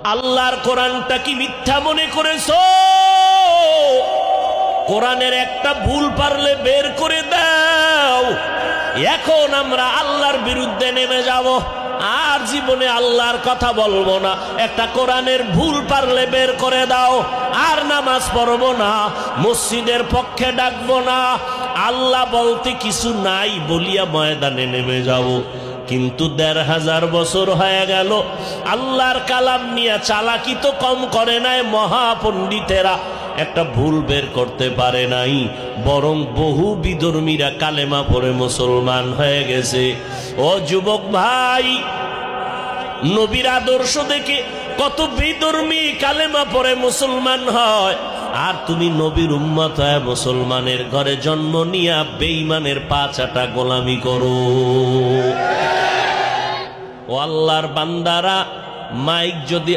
আল্লাহর কোরআনটা কি মিথ্যা মনে করেছো? কোরআনের একটা ভুল পারলে বের করে দাও। এখন আমরা আল্লাহর বিরুদ্ধে নেমে যাব, আর জীবনে আল্লাহর কথা বলবো না। একটা কোরআনের ভুল পারলে বের করে দাও, আর নামাজ পড়বো না, মসজিদের পক্ষে ডাকবো না, আল্লাহ বলতে কিছু নাই বলিয়া ময়দানে নেমে যাব। কিন্তু ১৫০০ বছর হয়ে গেল, আল্লাহর কালাম নিয়ে চালাকি তো কম করে নাই মহাপণ্ডিতেরা, একটা ভুল বের করতে পারে নাই, বরং বহু বিধর্মীরা কালেমা পড়ে মুসলমান হয়ে গেছে। ও যুবক ভাই, নবীর আদর্শ দেখে কত বিধর্মী কালেমা পড়ে মুসলমান হয়, আর তুমি নবীর উম্মত হয়ে মুসলমানের ঘরে জন্ম নিয়া বেঈমানের পা চাটা গোলামি করো। ও আল্লাহর বান্দারা, মাইক যদি